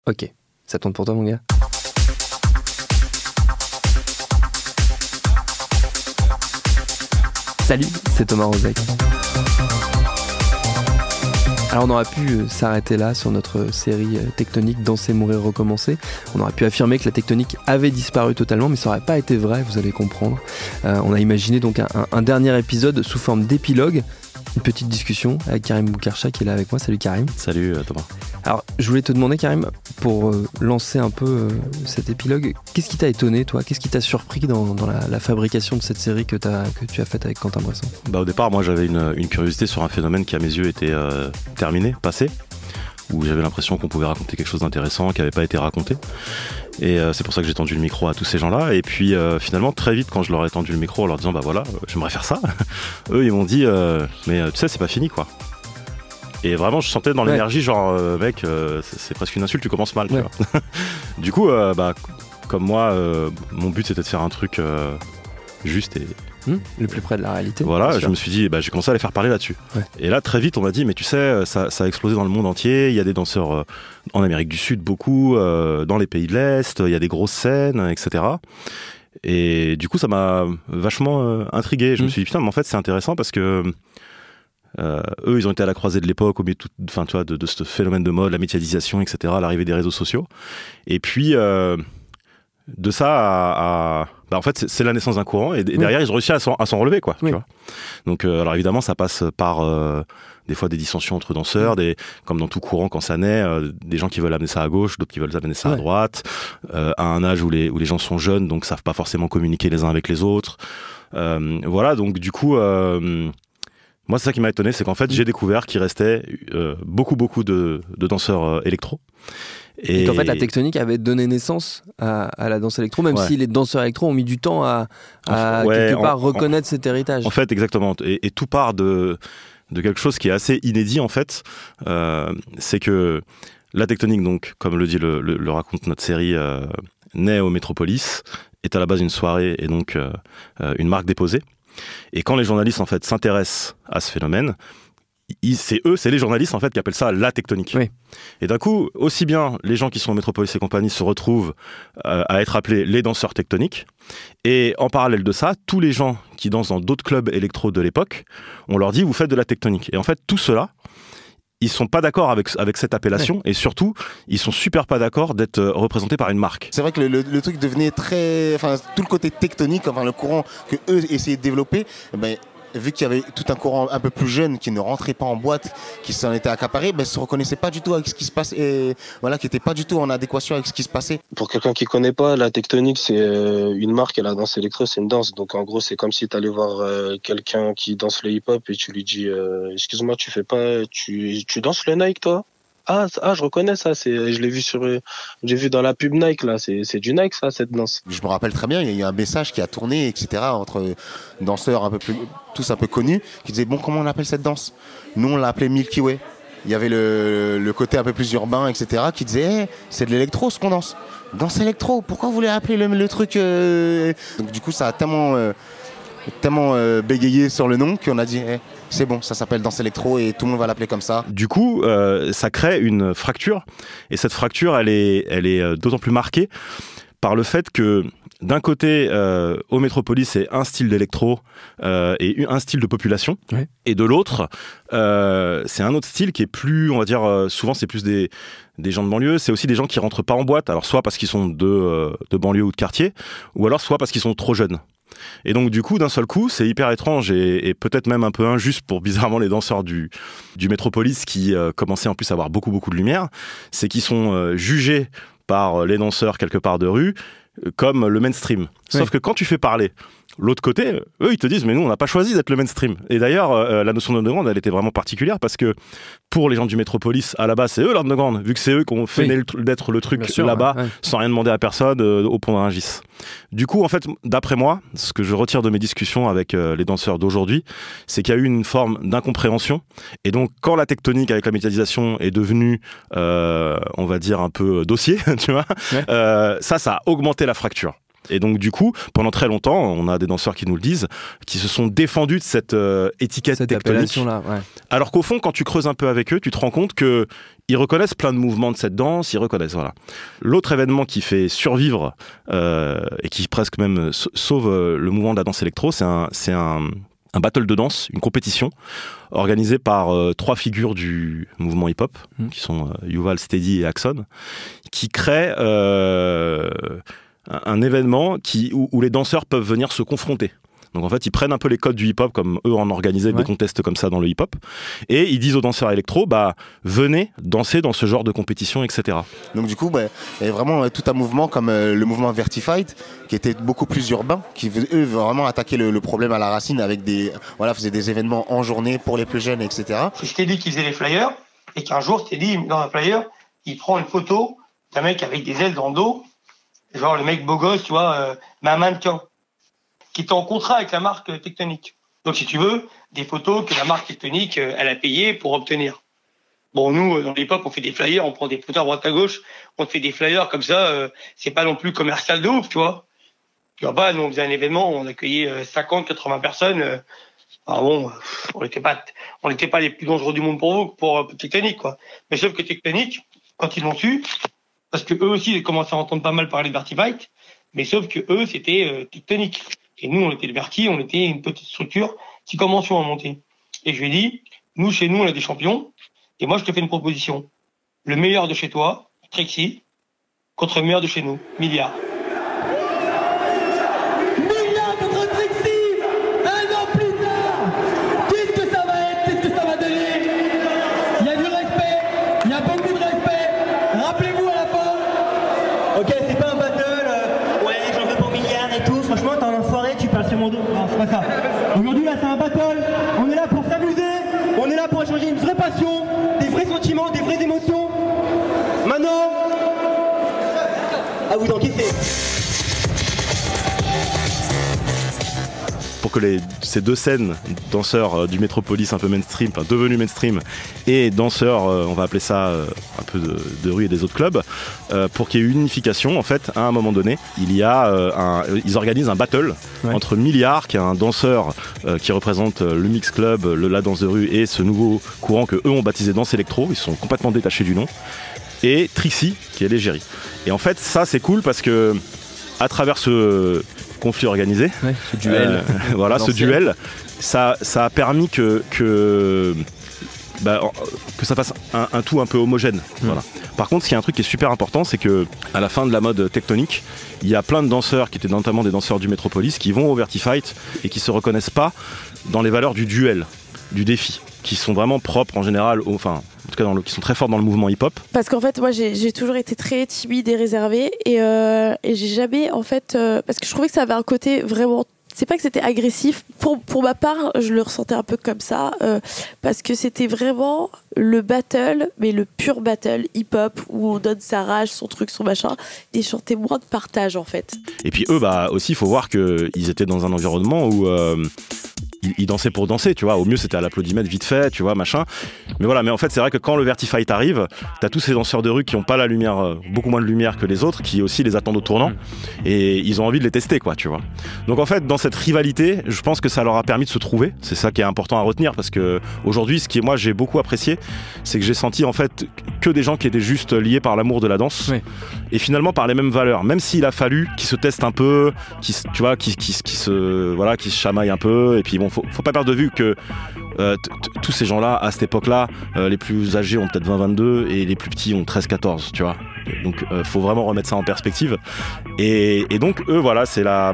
Ok, ça tourne pour toi mon gars. Salut, c'est Thomas Rozek. Alors on aurait pu s'arrêter là sur notre série tectonique Danser, mourir, recommencer. On aurait pu affirmer que la tectonique avait disparu totalement, mais ça n'aurait pas été vrai, vous allez comprendre. On a imaginé donc un dernier épisode sous forme d'épilogue. Une petite discussion avec Karim Boukarcha qui est là avec moi. Salut Karim. Salut Thomas. Alors je voulais te demander Karim, pour lancer un peu cet épilogue, qu'est-ce qui t'a étonné toi? Qu'est-ce qui t'a surpris dans la fabrication de cette série que tu as faite avec Quentin Bresson? Au départ, moi j'avais une curiosité sur un phénomène qui à mes yeux était terminé, passé, où j'avais l'impression qu'on pouvait raconter quelque chose d'intéressant qui n'avait pas été raconté. Et c'est pour ça que j'ai tendu le micro à tous ces gens-là. Et puis finalement, très vite, quand je leur ai tendu le micro en leur disant bah voilà, j'aimerais faire ça, eux ils m'ont dit mais tu sais, c'est pas fini quoi. Et vraiment, je sentais dans l'énergie, genre mec, c'est presque une insulte, tu commences mal. Tu vois. Du coup, comme moi, mon but c'était de faire un truc juste et. Le plus près de la réalité. Voilà, je me suis dit, j'ai commencé à les faire parler là-dessus. Ouais. Et là, très vite, on m'a dit, mais tu sais, ça a explosé dans le monde entier. Il y a des danseurs en Amérique du Sud, beaucoup, dans les pays de l'Est, il y a des grosses scènes, etc. Et du coup, ça m'a vachement intrigué. Je me suis dit, putain, mais en fait, c'est intéressant parce que eux, ils ont été à la croisée de l'époque, au milieu de ce phénomène de mode, la médiatisation, etc., l'arrivée des réseaux sociaux. Et puis, de ça en fait, c'est la naissance d'un courant et derrière, ils ont réussi à s'en relever, quoi. Tu vois. Donc, alors évidemment, ça passe par des fois des dissensions entre danseurs, comme dans tout courant, quand ça naît, des gens qui veulent amener ça à gauche, d'autres qui veulent amener ça à droite, à un âge où les gens sont jeunes, donc savent pas forcément communiquer les uns avec les autres. Voilà, donc du coup, moi, c'est ça qui m'a étonné, c'est qu'en fait, j'ai découvert qu'il restait beaucoup de danseurs électro. Et qu'en fait, la tectonique avait donné naissance à la danse électro, même si les danseurs électro ont mis du temps à quelque part reconnaître cet héritage. En fait, exactement. Et tout part de quelque chose qui est assez inédit, en fait. C'est que la tectonique, donc, comme le dit le raconte notre série, naît au Métropolis, est à la base une soirée et donc une marque déposée. Et quand les journalistes, en fait, s'intéressent à ce phénomène, c'est les journalistes en fait qui appellent ça la tectonique. Oui. Et d'un coup, aussi bien les gens qui sont au Métropolis et compagnie se retrouvent à être appelés les danseurs tectoniques, et en parallèle de ça, tous les gens qui dansent dans d'autres clubs électro de l'époque, on leur dit vous faites de la tectonique. Et en fait, tout cela, ils sont pas d'accord avec cette appellation, et surtout, ils sont super pas d'accord d'être représentés par une marque. C'est vrai que le truc devenait tout le côté tectonique, le courant que eux essayaient de développer, vu qu'il y avait tout un courant un peu plus jeune qui ne rentrait pas en boîte, qui s'en était accaparé, ne se reconnaissait pas du tout avec ce qui se passe et voilà, qui n'était pas du tout en adéquation avec ce qui se passait. Pour quelqu'un qui connaît pas, la tectonique c'est une marque et la danse électro c'est une danse. Donc en gros c'est comme si tu allais voir quelqu'un qui danse le hip-hop et tu lui dis excuse-moi, tu danses le Nike toi? Ah, je reconnais ça, j'ai vu dans la pub Nike là, c'est du Nike ça, cette danse. Je me rappelle très bien, il y a eu un message qui a tourné, etc., entre danseurs tous un peu connus, qui disaient bon, comment on appelle cette danse? Nous on l'a appelée Milky Way. Il y avait le côté un peu plus urbain, etc., qui disait c'est de l'électro ce qu'on danse. Danse électro, pourquoi vous voulez appeler le truc Donc du coup ça a tellement bégayé sur le nom qu'on a dit c'est bon, ça s'appelle danse électro et tout le monde va l'appeler comme ça. Du coup, ça crée une fracture, et cette fracture, elle est d'autant plus marquée par le fait que d'un côté, au Métropolis, c'est un style d'électro et un style de population, et de l'autre, c'est un autre style qui est plus, on va dire, souvent c'est plus des gens de banlieue, c'est aussi des gens qui rentrent pas en boîte, alors soit parce qu'ils sont de banlieue ou de quartier, ou alors soit parce qu'ils sont trop jeunes. Et donc du coup, d'un seul coup, c'est hyper étrange et peut-être même un peu injuste pour bizarrement les danseurs du Métropolis qui commençaient en plus à avoir beaucoup de lumière, c'est qu'ils sont jugés par les danseurs quelque part de rue comme le mainstream. Sauf que quand tu fais parler l'autre côté, eux ils te disent mais nous on n'a pas choisi d'être le mainstream. Et d'ailleurs la notion d'underground elle était vraiment particulière parce que pour les gens du Métropolis à la base c'est eux l'underground, vu que c'est eux qui ont fait d'être le truc là-bas sans rien demander à personne au pont de Rungis. Du coup en fait d'après moi ce que je retire de mes discussions avec les danseurs d'aujourd'hui c'est qu'il y a eu une forme d'incompréhension, et donc quand la tectonique avec la médiatisation est devenue on va dire un peu dossier tu vois, ça a augmenté la fracture. Et donc du coup, pendant très longtemps, on a des danseurs qui nous le disent, qui se sont défendus de cette étiquette tectonique. Là, ouais. Alors qu'au fond, quand tu creuses un peu avec eux, tu te rends compte que ils reconnaissent plein de mouvements de cette danse, ils reconnaissent, voilà. L'autre événement qui fait survivre et qui presque même sauve le mouvement de la danse électro, c'est un battle de danse, une compétition organisée par 3 figures du mouvement hip-hop, qui sont Yuval, Steady et Axon, qui crée un événement où les danseurs peuvent venir se confronter. Donc en fait, ils prennent un peu les codes du hip-hop, comme eux en organisaient des contests comme ça dans le hip-hop, et ils disent aux danseurs électro, venez danser dans ce genre de compétition, etc. Donc du coup, il y a vraiment tout un mouvement comme le mouvement Vertified, qui était beaucoup plus urbain, qui eux vraiment attaquer le problème à la racine avec faisaient des événements en journée pour les plus jeunes, etc. C'est Steady qui faisait les flyers, et qu'un jour, Steady, dans un flyer, il prend une photo d'un mec avec des ailes dans le dos, genre le mec beau gosse, tu vois, mais un mannequin, qui était en contrat avec la marque Tectonic. Donc, si tu veux, des photos que la marque Tectonic, elle a payées pour obtenir. Bon, nous, dans l'époque, on fait des flyers, on prend des photos à droite à gauche, on te fait des flyers comme ça, c'est pas non plus commercial de ouf, tu vois. Tu vois pas, nous, on faisait un événement, on accueillait 50, 80 personnes. Alors bon, on n'était pas les plus dangereux du monde pour Tectonic, quoi. Mais sauf que Tectonic, quand ils l'ont su, parce que eux aussi, ils commençaient à entendre pas mal parler de Vertified, mais sauf que eux, c'était Tectonic. Et nous, on était le Verti, on était une petite structure qui commençait à monter. Et je lui ai dit, nous, chez nous, on a des champions. Et moi, je te fais une proposition. Le meilleur de chez toi, Trixie, contre le meilleur de chez nous, Milliard. Milliard contre Trixie, 1 an plus tard. Qu'est-ce que ça va être? Qu'est-ce que ça va donner? Il y a du respect, il y a beaucoup de respect. Rappelez-vous à la fin. Ok, c'est pas un battle, ouais, j'en veux pour Milliard et tout. Franchement, t'es un enfoiré, tu parles sur mon dos. Non, c'est pas ça. Aujourd'hui, là, c'est un battle. On est là pour s'amuser. On est là pour échanger une vraie passion, des vrais sentiments, des vraies émotions. Maintenant, à vous d'encaisser. Pour que ces deux scènes, danseurs du Métropolis un peu mainstream, enfin devenus mainstream, et danseurs, on va appeler ça un peu de rue et des autres clubs, pour qu'il y ait une unification, en fait, à un moment donné, ils organisent un battle entre Milliard, qui est un danseur qui représente le mix club, la danse de rue, et ce nouveau courant que eux ont baptisé danse électro, ils sont complètement détachés du nom, et Trixie, qui est l'égérie. Et en fait, ça c'est cool parce que à travers ce conflit organisé, ce duel, ce duel, ça a permis que ça fasse un tout un peu homogène. Voilà. Par contre, ce qui est un truc qui est super important, c'est que à la fin de la mode tectonique, il y a plein de danseurs qui étaient notamment des danseurs du Métropolis qui vont au Vertified et qui se reconnaissent pas dans les valeurs du duel, du défi, qui sont vraiment propres en général, en tout cas qui sont très forts dans le mouvement hip-hop. Parce qu'en fait, moi, j'ai toujours été très timide et réservée et j'ai jamais, en fait, parce que je trouvais que ça avait un côté vraiment. C'est pas que c'était agressif. Pour ma part, je le ressentais un peu comme ça, parce que c'était vraiment le battle, mais le pur battle hip-hop où on donne sa rage, son truc, son machin, et chanter moins de partage en fait. Et puis eux, aussi, il faut voir qu'ils étaient dans un environnement où ils dansaient pour danser, tu vois. Au mieux, c'était à l'applaudimètre vite fait, tu vois, machin. Mais voilà, mais en fait, c'est vrai que quand le Vertified arrive, t'as tous ces danseurs de rue qui ont pas la lumière, beaucoup moins de lumière que les autres, qui aussi les attendent au tournant, et ils ont envie de les tester, quoi, tu vois. Donc en fait, dans cette rivalité, je pense que ça leur a permis de se trouver. C'est ça qui est important à retenir, parce que aujourd'hui, ce qui moi j'ai beaucoup apprécié, c'est que j'ai senti en fait que des gens qui étaient juste liés par l'amour de la danse, et finalement par les mêmes valeurs. Même s'il a fallu qu'ils se testent un peu, qu'ils se chamaillent un peu, et puis bon, faut pas perdre de vue que tous ces gens-là, à cette époque-là, les plus âgés ont peut-être 20-22 et les plus petits ont 13-14, tu vois. Donc faut vraiment remettre ça en perspective. Et donc eux, voilà, c'est la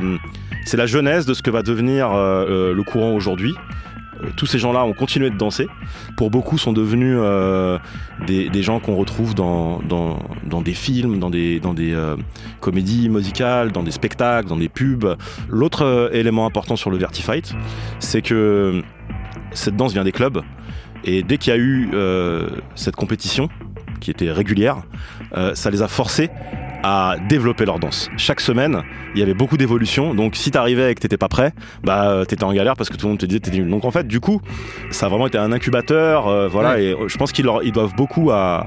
genèse de ce que va devenir le courant aujourd'hui. Tous ces gens-là ont continué de danser. Pour beaucoup, sont devenus des gens qu'on retrouve dans des films, dans des comédies musicales, dans des spectacles, dans des pubs. L'autre élément important sur le Vertified, c'est que cette danse vient des clubs. Et dès qu'il y a eu cette compétition, qui était régulière, ça les a forcés à développer leur danse. Chaque semaine, il y avait beaucoup d'évolutions, donc si t'arrivais et que t'étais pas prêt, t'étais en galère parce que tout le monde te disait que t'étais nul. Donc en fait, du coup, ça a vraiment été un incubateur, et je pense qu'ils doivent beaucoup à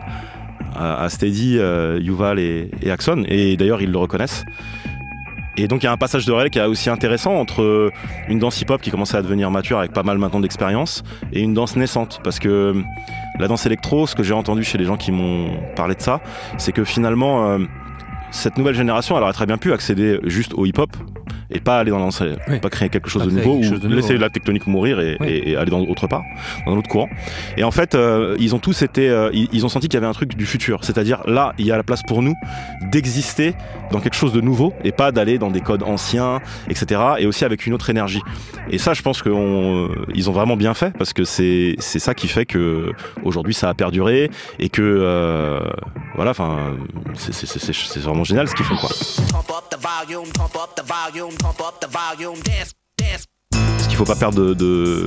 Steady, Yuval et Axon, et d'ailleurs ils le reconnaissent. Et donc il y a un passage de relais qui est aussi intéressant entre une danse hip-hop qui commençait à devenir mature avec pas mal maintenant d'expérience et une danse naissante. Parce que la danse électro, ce que j'ai entendu chez les gens qui m'ont parlé de ça, c'est que finalement cette nouvelle génération, elle aurait très bien pu accéder juste au hip-hop et pas aller dans la danse, pas créer quelque chose de nouveau ou laisser la tectonique mourir et aller dans autre part, dans un autre courant. Et en fait, ils ont tous été, ils ont senti qu'il y avait un truc du futur. C'est-à-dire là, il y a la place pour nous d'exister dans quelque chose de nouveau et pas d'aller dans des codes anciens, etc. Et aussi avec une autre énergie. Et ça, je pense qu'ils ont vraiment bien fait parce que c'est ça qui fait que aujourd'hui ça a perduré et que voilà, enfin, c'est vraiment génial ce qu'ils font, quoi. Ce qu'il faut pas perdre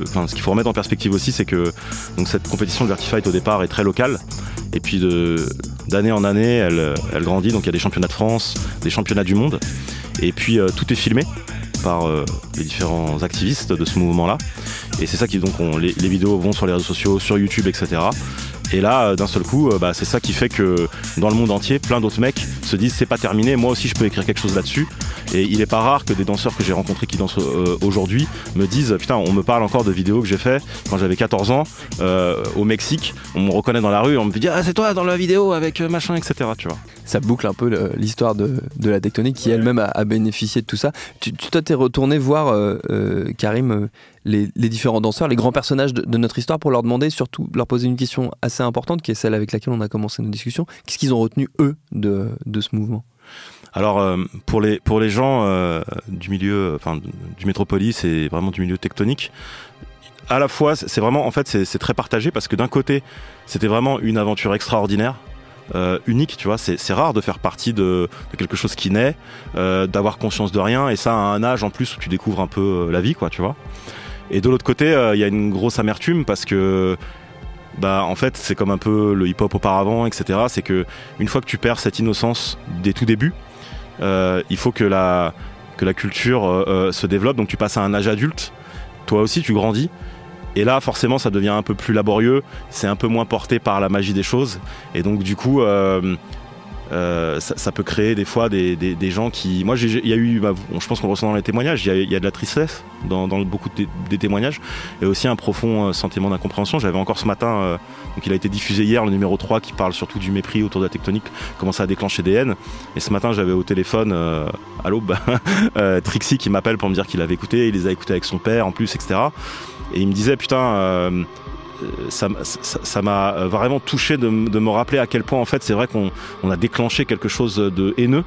enfin, ce qu'il faut remettre en perspective aussi, c'est que donc cette compétition de Vertifight au départ est très locale et puis d'année en année elle grandit. Donc il y a des championnats de France, des championnats du monde et puis tout est filmé par les différents activistes de ce mouvement-là. Et c'est ça qui donc les vidéos vont sur les réseaux sociaux, sur YouTube, etc. Et là, d'un seul coup, c'est ça qui fait que dans le monde entier, plein d'autres mecs se disent c'est pas terminé, moi aussi je peux écrire quelque chose là-dessus. Et il est pas rare que des danseurs que j'ai rencontrés qui dansent aujourd'hui me disent putain, on me parle encore de vidéos que j'ai fait quand j'avais 14 ans au Mexique. On me reconnaît dans la rue, on me dit ah c'est toi dans la vidéo avec machin, etc. Tu vois. Ça boucle un peu l'histoire de la tectonique qui elle-même a bénéficié de tout ça. Toi t'es retourné voir Karim les différents danseurs, les grands personnages de notre histoire pour leur demander, surtout leur poser une question assez importante qui est celle avec laquelle on a commencé nos discussions. Qu'est-ce qu'ils ont retenu eux de ce mouvement ? Alors pour les gens du milieu, enfin du Métropolis et vraiment du milieu tectonique, à la fois c'est vraiment en fait c'est très partagé parce que d'un côté c'était vraiment une aventure extraordinaire. Unique, tu vois, c'est rare de faire partie de quelque chose qui naît, d'avoir conscience de rien et ça à un âge en plus où tu découvres un peu la vie, quoi, tu vois. Et de l'autre côté, il y a une grosse amertume parce que en fait c'est comme un peu le hip-hop auparavant, etc. C'est que une fois que tu perds cette innocence des tout débuts, il faut que la culture se développe, donc tu passes à un âge adulte, toi aussi tu grandis. Et là, forcément, ça devient un peu plus laborieux, c'est un peu moins porté par la magie des choses. Et donc, du coup, ça peut créer des fois des gens qui... Moi, il y a eu, je pense qu'on le ressent dans les témoignages, il y a de la tristesse dans beaucoup des témoignages, et aussi un profond sentiment d'incompréhension. J'avais encore ce matin, donc il a été diffusé hier, le numéro 3, qui parle surtout du mépris autour de la tectonique, comment ça a déclenché des haines. Et ce matin, j'avais au téléphone, à l'aube, Trixie qui m'appelle pour me dire qu'il avait écouté, il les a écoutés avec son père en plus, etc. Et il me disait, putain, ça m'a vraiment touché de me rappeler à quel point, en fait, c'est vrai qu'on a déclenché quelque chose de haineux.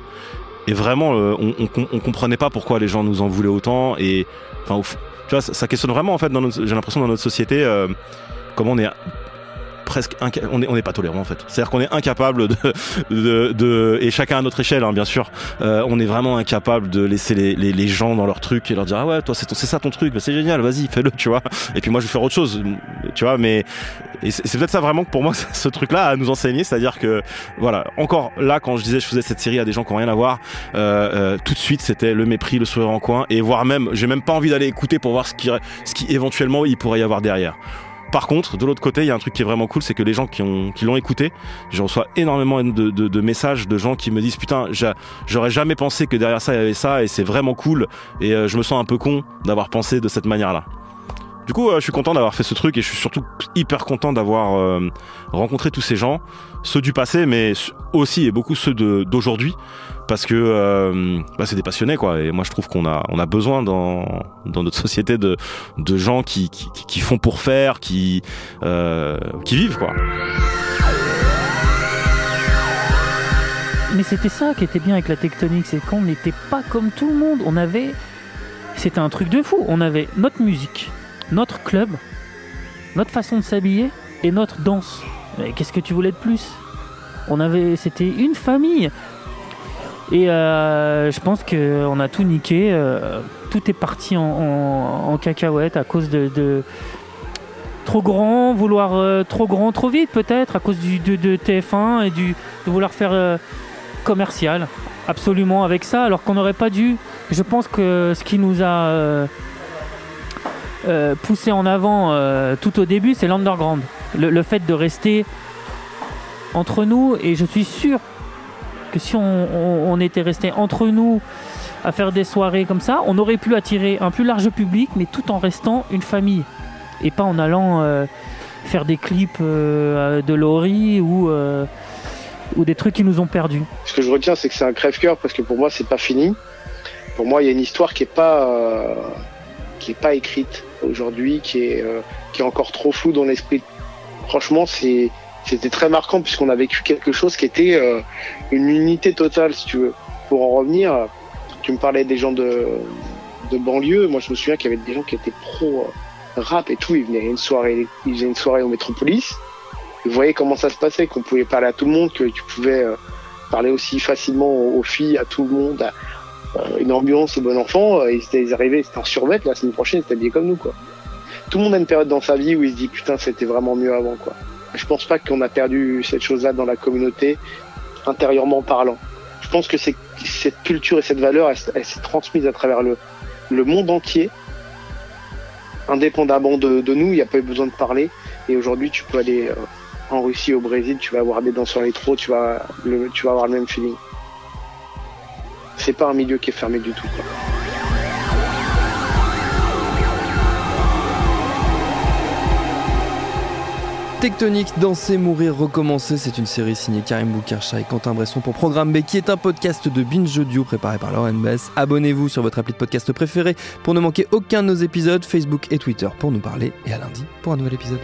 Et vraiment, on comprenait pas pourquoi les gens nous en voulaient autant. Et enfin, tu vois, ça questionne vraiment, en fait, j'ai l'impression, dans notre société, comment on est presque on n'est pas tolérant, en fait. C'est-à-dire qu'on est incapable et chacun à notre échelle, hein, bien sûr, on est vraiment incapable de laisser les gens dans leur truc et leur dire ah ouais, toi c'est ça ton truc, c'est génial, vas-y fais-le, tu vois, et puis moi je vais faire autre chose, tu vois. Mais c'est peut-être ça vraiment que pour moi ce truc-là à nous enseigner, c'est-à-dire que voilà, encore là quand je disais je faisais cette série à des gens qui n'ont rien à voir, tout de suite c'était le mépris, le sourire en coin, et voire même j'ai même pas envie d'aller écouter pour voir ce qui éventuellement il pourrait y avoir derrière. Par contre, de l'autre côté, il y a un truc qui est vraiment cool, c'est que les gens qui l'ont écouté, je reçois énormément de messages de gens qui me disent putain, j'aurais jamais pensé que derrière ça il y avait ça, et c'est vraiment cool, et je me sens un peu con d'avoir pensé de cette manière-là. Du coup, je suis content d'avoir fait ce truc, et je suis surtout hyper content d'avoir rencontré tous ces gens, ceux du passé, mais aussi et beaucoup ceux d'aujourd'hui, parce que c'est des passionnés, quoi. Et moi je trouve qu'on a besoin dans notre société de gens qui font pour faire, qui vivent, quoi. Mais c'était ça qui était bien avec la tectonique, c'est qu'on n'était pas comme tout le monde. C'était un truc de fou. On avait notre musique, notre club, notre façon de s'habiller et notre danse. Mais qu'est-ce que tu voulais de plus ? C'était une famille. Et je pense qu'on a tout niqué. Tout est parti en cacahuète à cause de trop grand, vouloir trop grand, trop vite peut-être, à cause de TF1 et de vouloir faire commercial absolument avec ça, alors qu'on n'aurait pas dû. Je pense que ce qui nous a poussé en avant tout au début, c'est l'underground. Le fait de rester entre nous, et je suis sûr que si on était resté entre nous à faire des soirées comme ça, on aurait pu attirer un plus large public, mais tout en restant une famille. Et pas en allant faire des clips de Laurie ou des trucs qui nous ont perdus. Ce que je retiens, c'est que c'est un crève-cœur parce que pour moi, c'est pas fini. Pour moi, il y a une histoire qui est pas écrite aujourd'hui, qui est encore trop floue dans l'esprit. Franchement, c'était très marquant puisqu'on a vécu quelque chose qui était une unité totale, si tu veux. Pour en revenir, tu me parlais des gens de banlieue. Moi, je me souviens qu'il y avait des gens qui étaient pro rap et tout. Ils faisaient une soirée au Métropolis. Vous voyez comment ça se passait, qu'on pouvait parler à tout le monde, que tu pouvais parler aussi facilement aux filles, à tout le monde, une ambiance au bon enfant. Ils arrivaient, c'était un survêt, la semaine prochaine, ils étaient habillés comme nous, quoi. Tout le monde a une période dans sa vie où il se dit putain, c'était vraiment mieux avant, quoi. Je pense pas qu'on a perdu cette chose-là dans la communauté, intérieurement parlant. Je pense que cette culture et cette valeur, elle s'est transmise à travers le monde entier. Indépendamment de nous, il n'y a pas eu besoin de parler. Et aujourd'hui, tu peux aller en Russie, au Brésil, tu vas avoir des danseurs électro, tu vas avoir le même feeling. C'est pas un milieu qui est fermé du tout, quoi. Tectonique, Danser, Mourir, Recommencer, c'est une série signée Karim Boukercha et Quentin Bresson pour Programme B, qui est un podcast de Binge Audio préparé par Lauren Bess. Abonnez-vous sur votre appli de podcast préféré pour ne manquer aucun de nos épisodes, Facebook et Twitter pour nous parler, et à lundi pour un nouvel épisode.